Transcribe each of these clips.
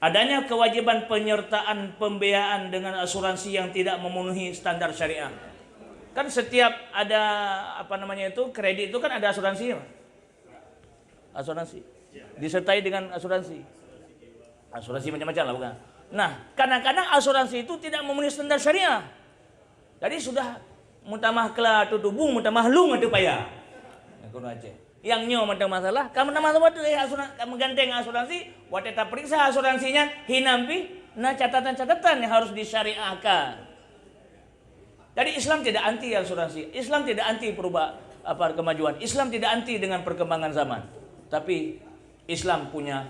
adanya kewajiban penyertaan pembiayaan dengan asuransi yang tidak memenuhi standar syariah. Kan setiap ada kredit itu kan ada asuransi, asuransi disertai dengan asuransi macam-macam lah bukan. Nah, kadang-kadang asuransi itu tidak memenuhi standar syariah. Jadi sudah mutamah kela tu tubuh mutamah lung tu payah. Kono Aceh. Yang nyo macam masalah, kamu nama tu asuransi, kamu ganteng asuransi, wateta periksa asuransinya, hinampi, nah catatan-catatan yang harus disyariahkan. Jadi Islam tidak anti asuransi, Islam tidak anti kemajuan, Islam tidak anti dengan perkembangan zaman. Tapi Islam punya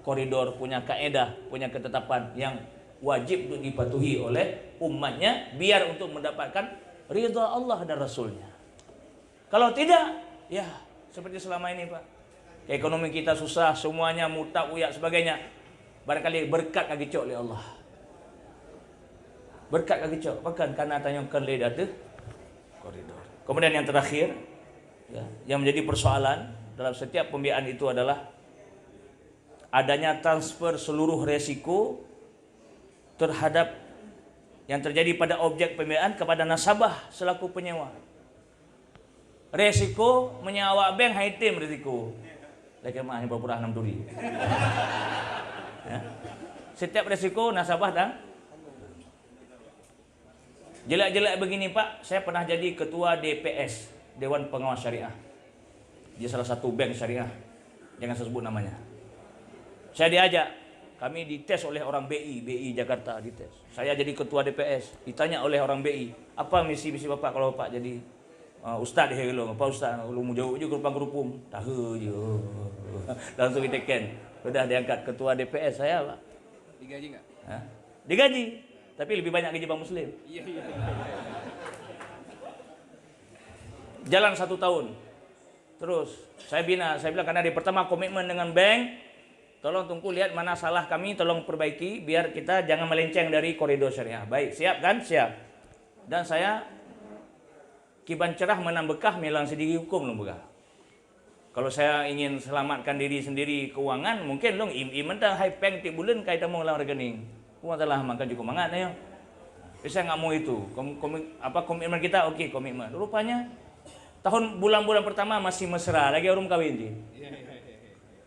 koridor, punya kaedah, punya ketetapan yang wajib untuk dipatuhi oleh umatnya biar untuk mendapatkan ridha Allah dan Rasulnya. Kalau tidak, ya seperti selama ini Pak, ekonomi kita susah, semuanya mutak uyak sebagainya. Barangkali berkat kaki cok oleh Allah. Berkat kaki cok, bahkan karena tanyongkan lidah tu koridor. Kemudian yang terakhir, ya, yang menjadi persoalan dalam setiap pembiayaan itu adalah adanya transfer seluruh resiko terhadap yang terjadi pada objek pembiayaan kepada nasabah selaku penyewa. Resiko menyewa bank haitim resiko. Lagi mah pura-pura 6 duri. Ya. Setiap resiko nasabah dan jelek-jelek begini Pak, saya pernah jadi ketua DPS, Dewan Pengawas Syariah. Dia salah satu bank syariah. Jangan saya sebut namanya. Saya diajak, kami dites oleh orang BI Jakarta dites. Saya jadi ketua DPS, ditanya oleh orang BI, apa misi-misi Bapak kalau Bapak jadi Ustaz dia bilang, apa Ustaz, lu mau jauh je gerupang-gerupung. Tahu je. Langsung diteken. Sudah diangkat ketua DPS saya, Pak. Digaji enggak? Digaji, tapi lebih banyak gaji Bang Muslim. Iya. Jalan 1 tahun. Terus saya bilang karena di pertama komitmen dengan bank, tolong tunggu lihat mana salah kami, tolong perbaiki biar kita jangan melenceng dari koridor syariah. Baik, siap kan? Siap. Dan saya kiban cerah menang bekah melang sediri hukum lo bekah. Kalau saya ingin selamatkan diri sendiri keuangan, mungkin long mentang high peng tiap bulan kaitan mau lawan rekening. Ku telah makan cukup mangat ya. Tapi saya nggak mau itu. Komitmen kita oke, komitmen. Rupanya bulan-bulan pertama masih mesra, lagi orang kawin sih.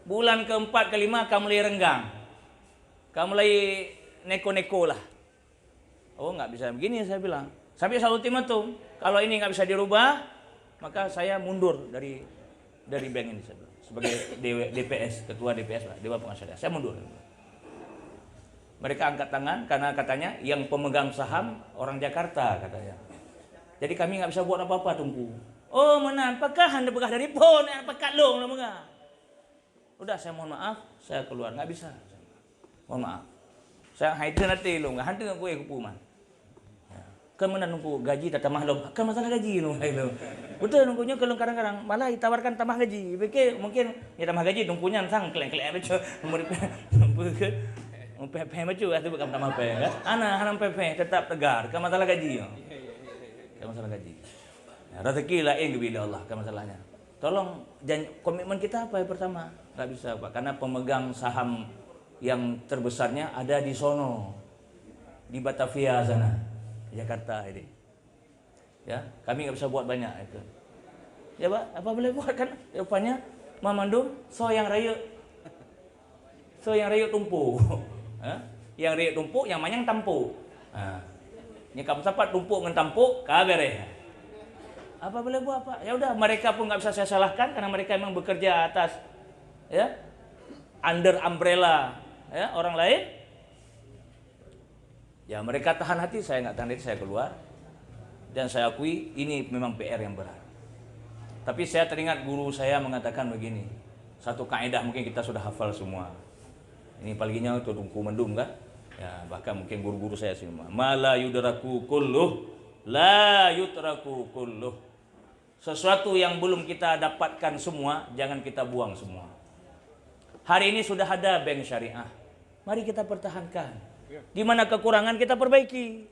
Bulan keempat kelima kamu mulai renggang, kamu mulai neko-neko lah. Oh nggak bisa begini saya bilang. Sampai satu ultimatum, kalau ini nggak bisa dirubah, maka saya mundur dari bank ini saya bilang. Sebagai DPS, ketua DPS lah, Dewan Pengawas Syariah. Saya mundur. Mereka angkat tangan karena katanya yang pemegang saham orang Jakarta katanya. Jadi kami nggak bisa buat apa-apa tunggu. Oh mana? Apakah anda bekah dari pon? Apakah long lah bekah? Udah saya mohon maaf, saya keluar nggak bisa. Mohon maaf. Saya hadir nanti lo nggak hadir gue kupuman. Kemana nunggu gaji tak tambah lo? Kan masalah gaji lo. Betul nunggunya kalau kadang-kadang malah ditawarkan tambah gaji. Pikir mungkin ya tambah gaji nunggunya sang keleng-keleng aja. Pepe macam itu bukan tambah pepe kan? Anak pepe tetap tegar. Kan masalah gaji. Kan masalah gaji. Rezeki lain bila Allah kan masalahnya. Tolong komitmen kita apa yang pertama? Nggak bisa Pak, karena pemegang saham yang terbesarnya ada di sono, di Batavia sana, Jakarta ini. Ya, kami nggak bisa buat banyak itu. Ya Pak, apa boleh buat kan? Rupanya Mamandum, yang raya tumpuk. Yang raya tumpuk, yang manyang tampuk. Ini kamu sapat tumpuk dengan tampuk, kabere. Apa boleh buat Pak? Ya udah, mereka pun nggak bisa saya salahkan karena mereka memang bekerja atas under umbrella orang lain. Ya mereka tahan hati, saya nggak tahan hati, saya keluar. Dan saya akui ini memang PR yang berat. Tapi saya teringat guru saya mengatakan begini, satu kaidah mungkin kita sudah hafal semua. Ini palingnya itu tungku mendung kan? Ya bahkan mungkin guru-guru saya semua. Mala yudraku kulluh, la yutraku kulluh. Sesuatu yang belum kita dapatkan semua, jangan kita buang semua. Hari ini sudah ada bank syariah. Mari kita pertahankan. Di mana kekurangan kita perbaiki.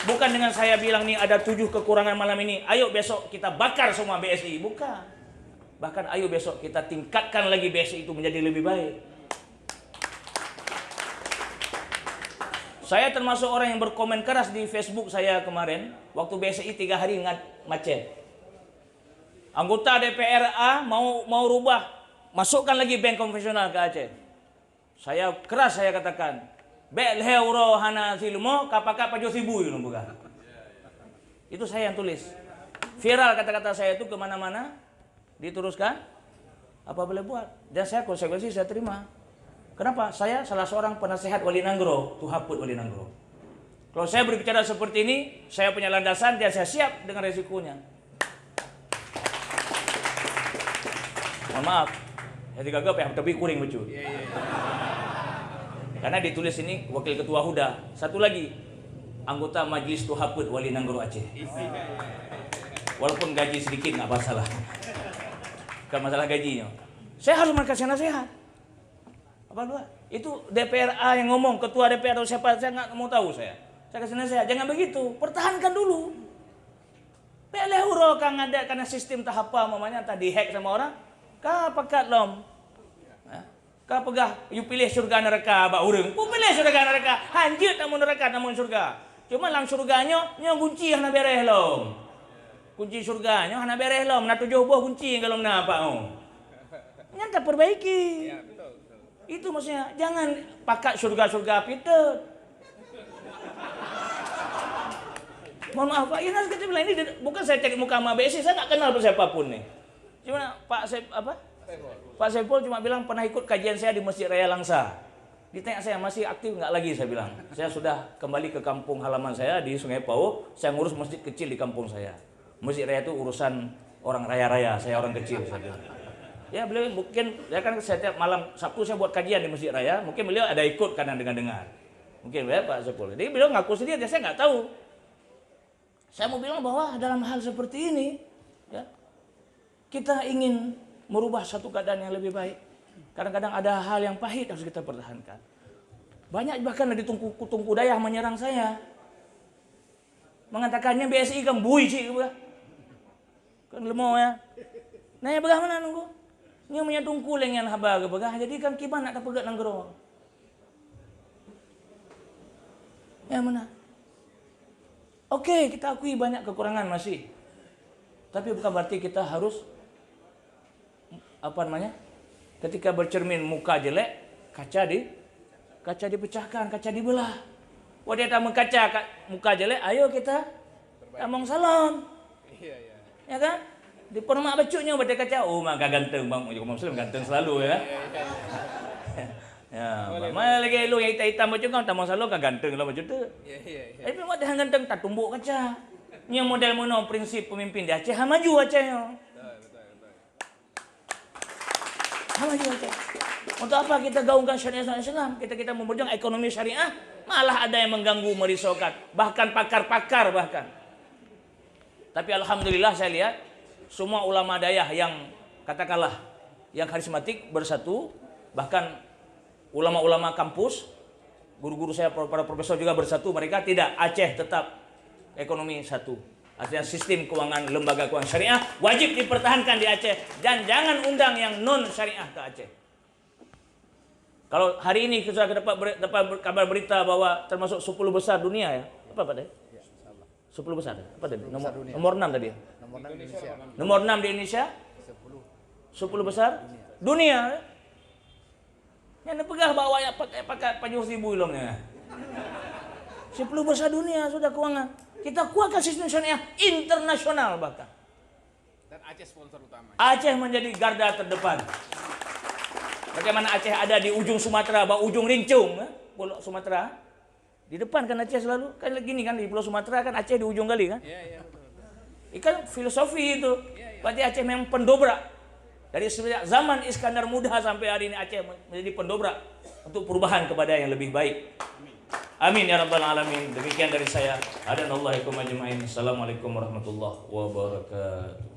Bukan dengan saya bilang nih ada 7 kekurangan malam ini, ayo besok kita bakar semua BSI. Bukan. Bahkan ayo besok kita tingkatkan lagi BSI itu menjadi lebih baik. Saya termasuk orang yang berkomen keras di Facebook saya kemarin, waktu BSI 3 hari macet. Anggota DPR A mau rubah, masukkan lagi bank konvensional ke Aceh. Saya keras saya katakan, Belheuro hana silmo kapaka pajo sibu bukan. Itu saya yang tulis. Viral kata-kata saya itu kemana-mana, diteruskan, apa boleh buat. Dan saya konsekuensi saya terima. Kenapa? Saya salah seorang penasehat Wali Nanggro, Tuhaput Wali Nanggro. Kalau saya berbicara seperti ini, saya punya landasan dan saya siap dengan resikonya. Mohon maaf, saya digagap ya, tapi kuring lucu. Karena ditulis ini Wakil Ketua Huda. Satu lagi, anggota Majelis Tuhaput Wali Nanggro Aceh. Walaupun gaji sedikit nggak masalah. Bukan masalah gajinya. Saya harus kasih nasihat. Apa luar? Itu DPR A yang ngomong, ketua DPR atau siapa, saya nggak mau tahu saya. Saya kasih nasihat, jangan begitu, pertahankan dulu. Pelehuro kang ada karena sistem tahap apa mamanya tadi hack sama orang, kah pakat lom. Kah pegah, you pilih surga neraka ba urang. Ku pilih surga neraka, hanjut namun neraka namun surga. Cuma lang surganya nya kunci hana bereh lom. Kunci surganya hana bereh lom, na 7 buah kunci kalau napa oh. Nyata perbaiki. Itu maksudnya, jangan pakai surga-surga pitut. Mohon maaf Pak, ya kita bilang ini bukan saya cari muka sama BSI, saya nggak kenal siapapun nih. Cuma Pak Saiful cuma bilang pernah ikut kajian saya di Masjid Raya Langsa. Ditanya saya masih aktif nggak lagi, saya bilang. Saya sudah kembali ke kampung halaman saya di Sungai Pau, saya ngurus masjid kecil di kampung saya. Masjid Raya itu urusan orang raya-raya, saya orang kecil, saya bilang. Ya beliau mungkin, ya kan setiap malam Sabtu saya buat kajian di Masjid Raya, mungkin beliau ada ikut karena dengar-dengar. Mungkin ya Pak Saiful. Jadi beliau ngaku sendiri, saya nggak tahu. Saya mau bilang bahwa dalam hal seperti ini, ya, kita ingin merubah satu keadaan yang lebih baik. Kadang-kadang ada hal yang pahit harus kita pertahankan. Banyak bahkan di Tungku Dayah menyerang saya. Mengatakannya BSI kan bui sih. Kan lemau ya. Nanya bagaimana nunggu? Nya punya tungku lengan haba ke begah, jadi kan kiban nak pegat nanggro. Ya mana? Oke, kita akui banyak kekurangan masih. Tapi bukan berarti kita harus apa namanya? Ketika bercermin muka jelek, kaca dipecahkan, kaca dibelah. Wah dia tak mengkaca muka jelek, ayo kita tamong salon. Ya kan? Di permak becuknya pada kaca, oh maka ganteng bang, Muslim ganteng selalu ya. Ya, mana lagi lu yang hitam becuk kan tamang selalu kan ganteng lah becuk tu. Tapi mak dah ganteng tak tumbuk kaca. Ni model mono prinsip pemimpin di Aceh, maju Acehnya. Maju Aceh. Untuk apa kita gaungkan syariat Islam? Kita memperjuangkan ekonomi syariah, malah ada yang mengganggu, merisaukan, bahkan pakar-pakar bahkan. Tapi alhamdulillah saya lihat semua ulama dayah yang katakanlah yang karismatik bersatu, bahkan ulama-ulama kampus, guru-guru saya, para profesor juga bersatu. Mereka tidak, Aceh tetap ekonomi satu. Artinya sistem keuangan, lembaga keuangan syariah wajib dipertahankan di Aceh dan jangan undang yang non syariah ke Aceh. Kalau hari ini kita dapat kabar berita bahwa termasuk 10 besar dunia ya, apa Pak? 10 besar. Apa tadi? Nomor 6 tadi ya? Nomor 6 di Indonesia. 10 besar dunia. Yang pegah bawa ya pakai Panjang Sibu ilongnya. 10 besar dunia sudah keuangan. Kita kuatkan sistem syariah internasional bahkan. Dan Aceh sponsor utama. Aceh menjadi garda terdepan. Bagaimana Aceh ada di ujung Sumatera, ujung Rincung, Pulau Sumatera. Di depan kan Aceh selalu, kan gini kan di Pulau Sumatera kan Aceh di ujung kali kan? Iya, betul. Ikan filosofi itu. Berarti Aceh memang pendobrak. Dari sejak zaman Iskandar Muda sampai hari ini Aceh menjadi pendobrak untuk perubahan kepada yang lebih baik. Amin ya rabbal alamin. Demikian dari saya. Assalamualaikum warahmatullahi wabarakatuh.